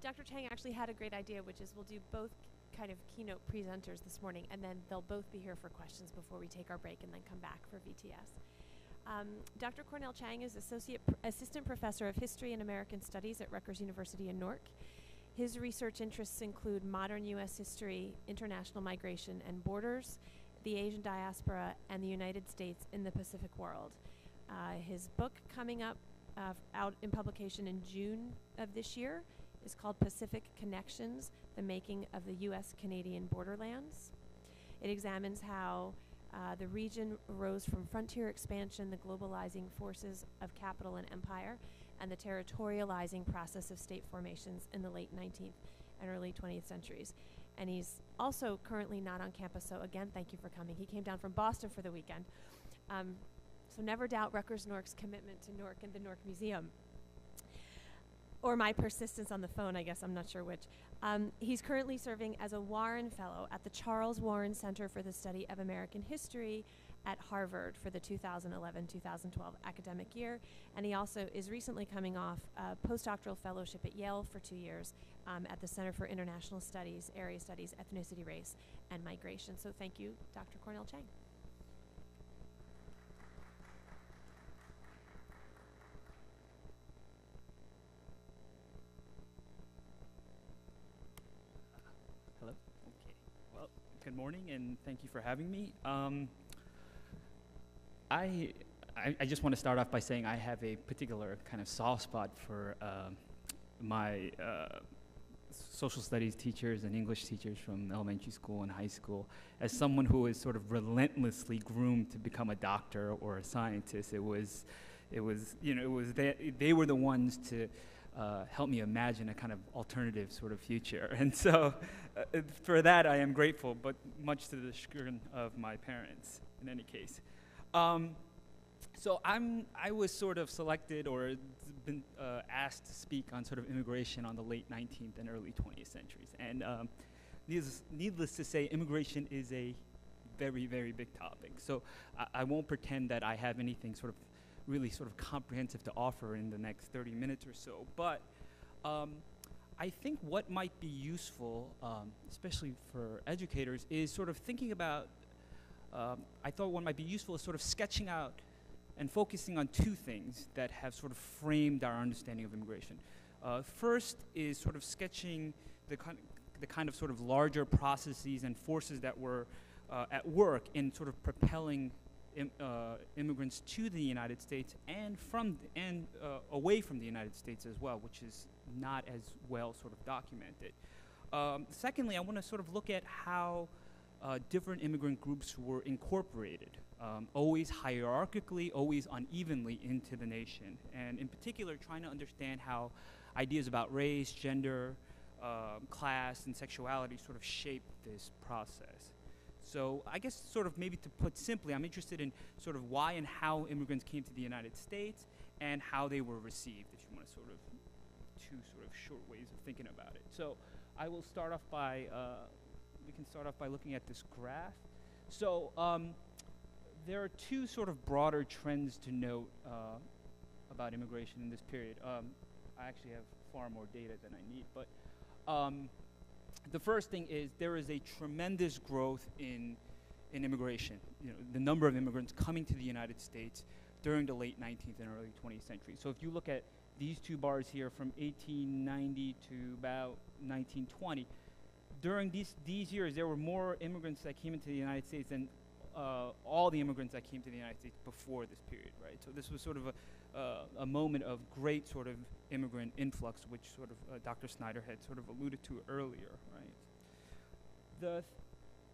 Dr. Chang actually had a great idea, which is we'll do both kind of keynote presenters this morning, and then they'll both be here for questions before we take our break and then come back for VTS. Dr. Kornel Chang is Assistant Professor of History and American Studies at Rutgers University in Newark. His research interests include modern U.S. history, international migration and borders, the Asian diaspora, and the United States in the Pacific world. His book coming up out in publication in June of this year is called Pacific Connections, The Making of the U.S.-Canadian Borderlands. It examines how the region rose from frontier expansion, the globalizing forces of capital and empire, and the territorializing process of state formations in the late 19th and early 20th centuries. And he's also currently not on campus, so again, thank you for coming. He came down from Boston for the weekend. So never doubt Rutgers-Newark's commitment to Newark and the Newark Museum. Or my persistence on the phone, I guess, I'm not sure which. He's currently serving as a Warren Fellow at the Charles Warren Center for the Study of American History at Harvard for the 2011-2012 academic year. And he also is recently coming off a postdoctoral fellowship at Yale for 2 years at the Center for International Studies, Area Studies, Ethnicity, Race, and Migration. So thank you, Dr. Kornel Chang. Hello. Okay. Well, good morning, and thank you for having me. I just want to start off by saying I have a particular kind of soft spot for my social studies teachers and English teachers from elementary school and high school. As someone who is sort of relentlessly groomed to become a doctor or a scientist, they were the ones to help me imagine a kind of alternative sort of future. And so for that I am grateful, but much to the chagrin of my parents in any case. So I was sort of selected or been asked to speak on sort of immigration on the late 19th and early 20th centuries. And needless to say, immigration is a very, very big topic. So I won't pretend that I have anything sort of really sort of comprehensive to offer in the next 30 minutes or so. But I think what might be useful, especially for educators, is sort of thinking about, I thought what might be useful is sort of sketching out and focusing on two things that have sort of framed our understanding of immigration. First is sort of sketching the kind of sort of larger processes and forces that were at work in sort of propelling immigrants to the United States and away from the United States as well, which is not as well sort of documented. Secondly, I want to sort of look at how different immigrant groups were incorporated, always hierarchically, always unevenly into the nation, and in particular trying to understand how ideas about race, gender, class, and sexuality sort of shape this process. So I guess sort of maybe to put simply, I'm interested in sort of why and how immigrants came to the United States and how they were received, if you want to sort of two sort of short ways of thinking about it. So I will start off by, we can start off by looking at this graph. So there are two sort of broader trends to note about immigration in this period. I actually have far more data than I need, but the first thing is there is a tremendous growth in immigration. You know, the number of immigrants coming to the United States during the late 19th and early 20th century. So if you look at these two bars here from 1890 to about 1920, during these years there were more immigrants that came into the United States than all the immigrants that came to the United States before this period, right? So this was sort of a moment of great sort of immigrant influx, which sort of Dr. Snyder had sort of alluded to earlier, right?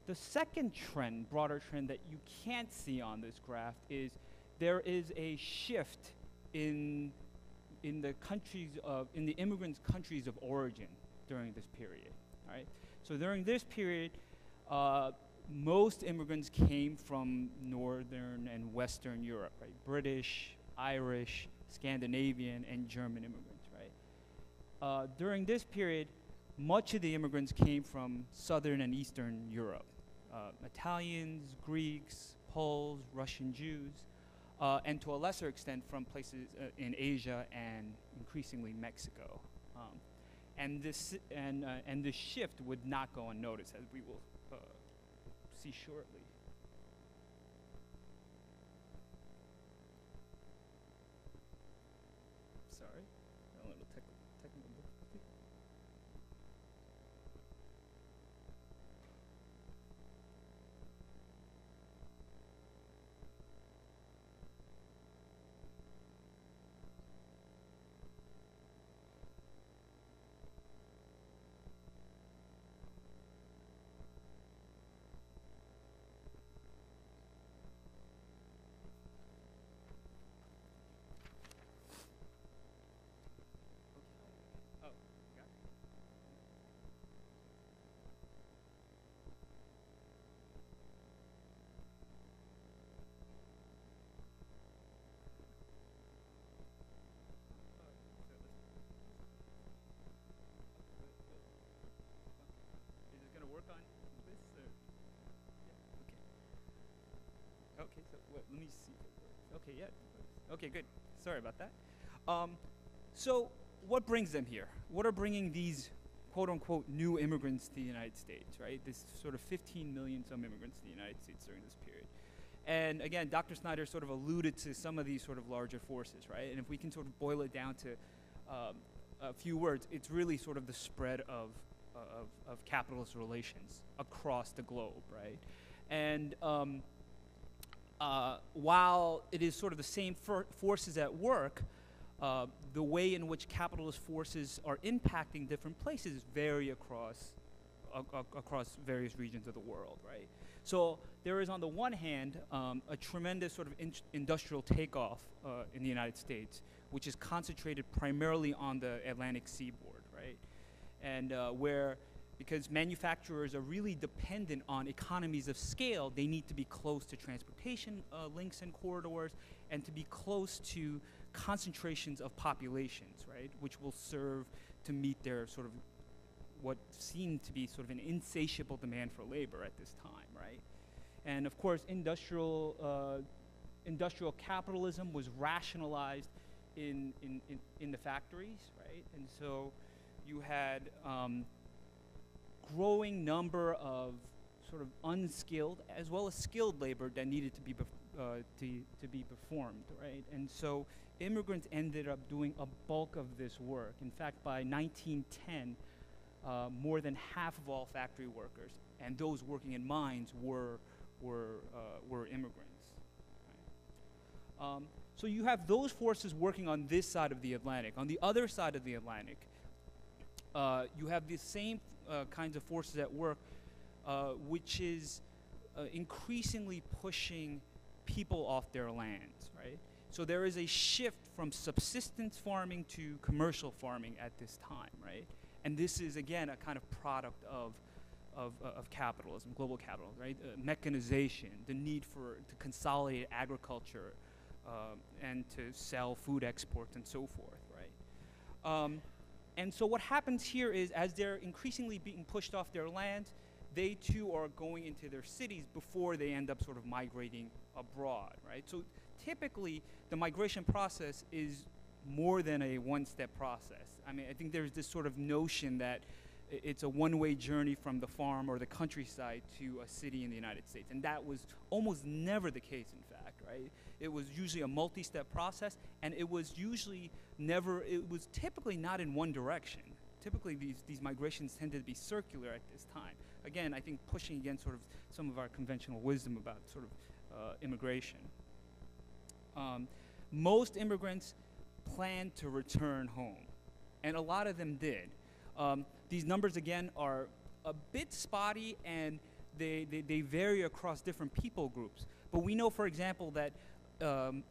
The second trend, broader trend that you can't see on this graph is there is a shift in the immigrants' countries of origin during this period, right? So during this period, most immigrants came from Northern and Western Europe, right? British, Irish, Scandinavian, and German immigrants, right? During this period, much of the immigrants came from Southern and Eastern Europe. Italians, Greeks, Poles, Russian Jews, and to a lesser extent from places in Asia and increasingly Mexico. and this shift would not go unnoticed, as we will see shortly. Sorry, a little technical difficulty. Oh, got it. Is it going to work on this? Or? Yeah, okay. Okay, so let me see if it works. Okay, yeah. It works. Okay, good. Sorry about that. So what brings them here? What are bringing these quote-unquote new immigrants to the United States, right? This sort of 15 million some immigrants to the United States during this period. And again, Dr. Snyder sort of alluded to some of these sort of larger forces, right? And if we can sort of boil it down to a few words, it's really sort of the spread of capitalist relations across the globe, right? And while it is sort of the same forces at work, the way in which capitalist forces are impacting different places vary across various regions of the world, right? So there is, on the one hand, a tremendous sort of industrial takeoff in the United States, which is concentrated primarily on the Atlantic seaboard, right? And because manufacturers are really dependent on economies of scale, they need to be close to transportation links and corridors, and to be close to concentrations of populations, right, which will serve to meet their sort of what seemed to be sort of an insatiable demand for labor at this time, right? And of course, industrial capitalism was rationalized in the factories, right? And so you had growing number of sort of unskilled as well as skilled labor that needed to be performed, right? And so immigrants ended up doing a bulk of this work. In fact, by 1910, more than half of all factory workers and those working in mines were immigrants. Right? So you have those forces working on this side of the Atlantic. On the other side of the Atlantic, you have the same kinds of forces at work, which is increasingly pushing people off their lands, right? So there is a shift from subsistence farming to commercial farming at this time, right? And this is, again, a kind of product of capitalism, global capitalism, right? Mechanization, the need to consolidate agriculture and to sell food exports and so forth, right? And so what happens here is, as they're increasingly being pushed off their land, they too are going into their cities before they end up sort of migrating abroad, right? So typically, the migration process is more than a one-step process. I mean, I think there's this sort of notion that it's a one-way journey from the farm or the countryside to a city in the United States, and that was almost never the case, in fact, right? It was usually a multi-step process, and it was typically not in one direction. Typically, these migrations tended to be circular at this time. Again, I think pushing against sort of some of our conventional wisdom about sort of immigration. Most immigrants planned to return home, and a lot of them did. These numbers, again, are a bit spotty, and they vary across different people groups. But we know, for example, that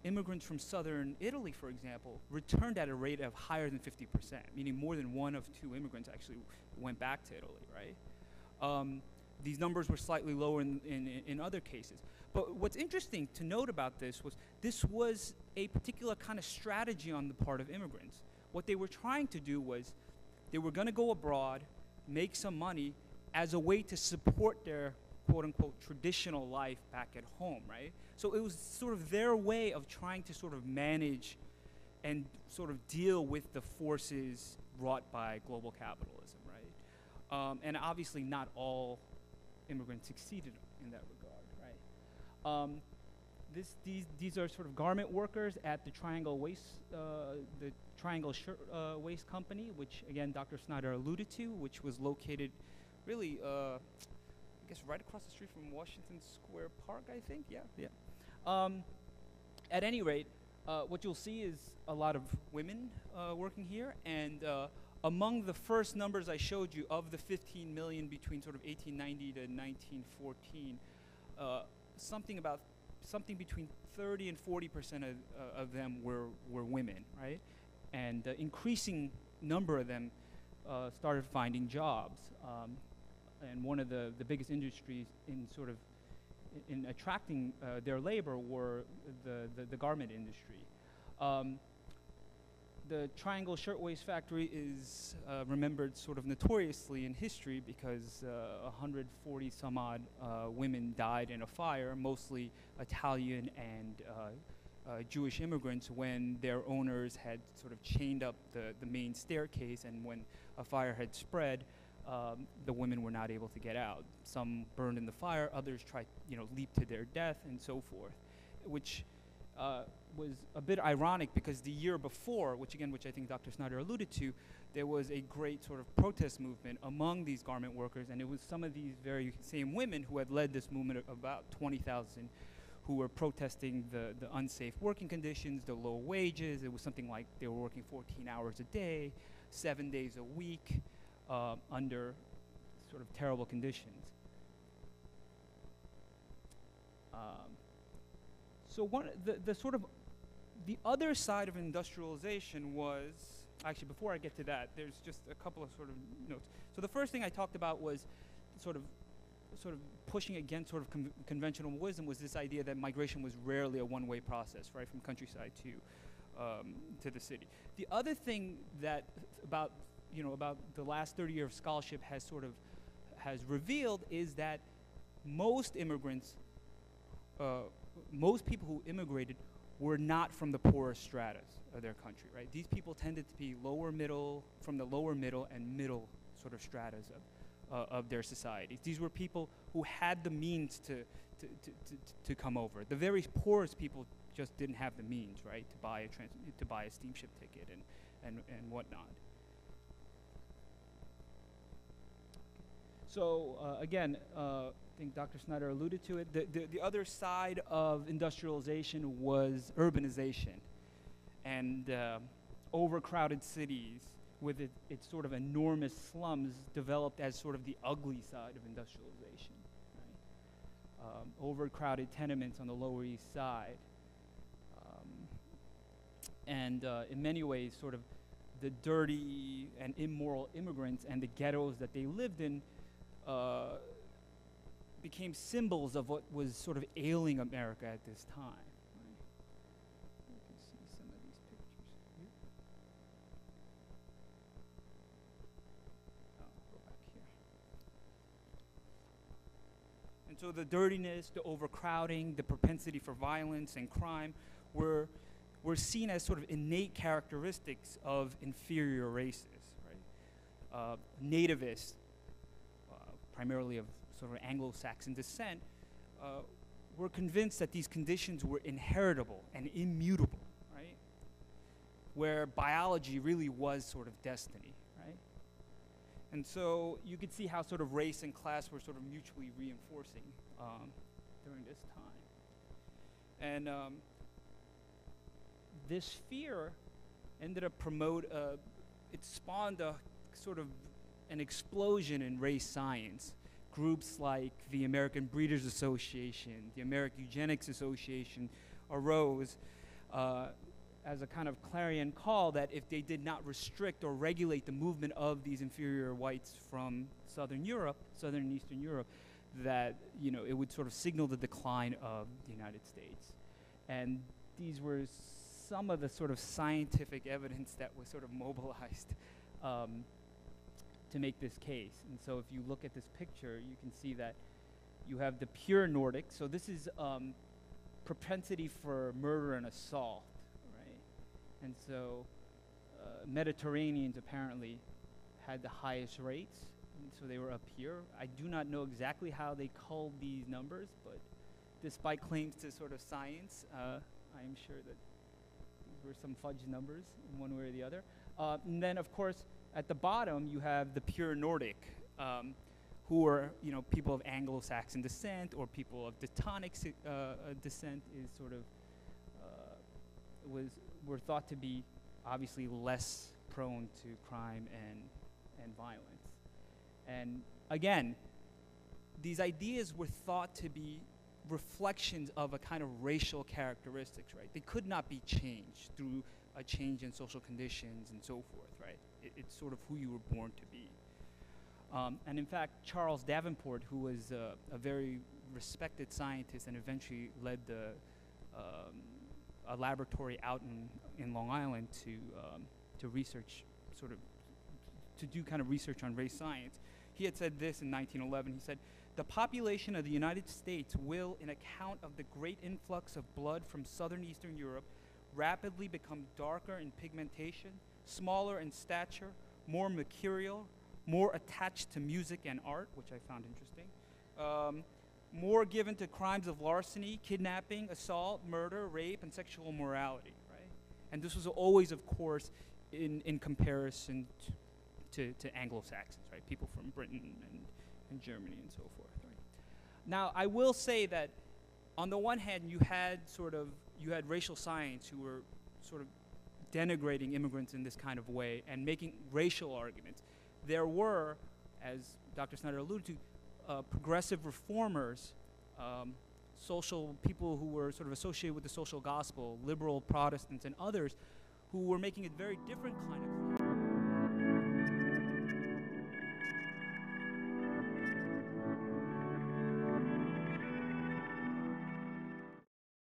immigrants from southern Italy, for example, returned at a rate of higher than 50%, meaning more than 1 of 2 immigrants actually went back to Italy, right? These numbers were slightly lower in other cases. But what's interesting to note about this was a particular kind of strategy on the part of immigrants. What they were trying to do was they were going to go abroad, make some money as a way to support their quote-unquote traditional life back at home, right? So it was sort of their way of trying to sort of manage and sort of deal with the forces wrought by global capitalism, right? And obviously not all immigrants succeeded in that regard, right? These are sort of garment workers at the Triangle Shirt Waist Company, which again Dr. Snyder alluded to, which was located really, I guess, right across the street from Washington Square Park, I think. Yeah. At any rate, what you'll see is a lot of women working here, and among the first numbers I showed you of the 15 million between sort of 1890 to 1914, something between 30 and 40% of them were women, right? And increasing number of them started finding jobs. And one of the biggest industries in sort of in attracting their labor were the garment industry. The Triangle Shirtwaist Factory is remembered sort of notoriously in history because 140 some odd women died in a fire, mostly Italian and Jewish immigrants, when their owners had sort of chained up the main staircase, and when a fire had spread, the women were not able to get out. Some burned in the fire, others tried, leaped to their death, and so forth, which was a bit ironic because the year before, which I think Dr. Snyder alluded to, there was a great sort of protest movement among these garment workers, and it was some of these very same women who had led this movement of about 20,000 who were protesting the unsafe working conditions, the low wages. It was something like they were working 14 hours a day, 7 days a week, under sort of terrible conditions. So the other side of industrialization was, actually before I get to that, there's just a couple of sort of notes. So the first thing I talked about was sort of pushing against sort of conventional wisdom, was this idea that migration was rarely a one-way process, right, from countryside to the city. The other thing that about the last 30 years of scholarship has revealed is that most immigrants, most people who immigrated were not from the poorest stratas of their country, right? These people tended to be from the lower middle and middle sort of stratas of their societies. These were people who had the means to come over. The very poorest people just didn't have the means, right, to buy a steamship ticket and whatnot. So again, I think Dr. Snyder alluded to it. The other side of industrialization was urbanization, and overcrowded cities with its sort of enormous slums developed as sort of the ugly side of industrialization. Right? Overcrowded tenements on the Lower East Side, and in many ways, sort of the dirty and immoral immigrants and the ghettos that they lived in became symbols of what was sort of ailing America at this time. Right? You can see some of these pictures here. Go back here. And so the dirtiness, the overcrowding, the propensity for violence and crime were seen as sort of innate characteristics of inferior races, right? Nativists, primarily of sort of Anglo-Saxon descent, were convinced that these conditions were inheritable and immutable, right? Where biology really was sort of destiny, right? And so you could see how sort of race and class were sort of mutually reinforcing during this time. And this fear ended up it spawned a sort of an explosion in race science. Groups like the American Breeders Association, the American Eugenics Association arose as a kind of clarion call that if they did not restrict or regulate the movement of these inferior whites from Southern and Eastern Europe, that it would sort of signal the decline of the United States. And these were some of the sort of scientific evidence that was sort of mobilized to make this case. And so if you look at this picture, you can see that you have the pure Nordic. So this is propensity for murder and assault, right? And so Mediterraneans apparently had the highest rates, and so they were up here. I do not know exactly how they culled these numbers, but despite claims to sort of science, I am sure that these were some fudge numbers in one way or the other. And then, of course, at the bottom, you have the pure Nordic, who are, you know, people of Anglo-Saxon descent or people of Teutonic descent is sort of, were thought to be obviously less prone to crime and violence. And again, these ideas were thought to be reflections of a kind of racial characteristics, right? They could not be changed through a change in social conditions and so forth, right? It's sort of who you were born to be. And in fact, Charles Davenport, who was a very respected scientist and eventually led a laboratory out in Long Island to research, sort of, to do kind of research on race science. He had said this in 1911. He said, "The population of the United States will, in account of the great influx of blood from southern Eastern Europe, rapidly become darker in pigmentation, smaller in stature, more mercurial, more attached to music and art," which I found interesting, more given to crimes of larceny, kidnapping, assault, murder, rape, and sexual immorality, right? And this was always, of course, in comparison to Anglo-Saxons, right? People from Britain and Germany and so forth, right? Now, I will say that on the one hand, you had racial science who were sort of denigrating immigrants in this kind of way and making racial arguments. There were, as Dr. Snyder alluded to, progressive reformers, social people who were sort of associated with the social gospel, liberal Protestants and others, who were making a very different kind of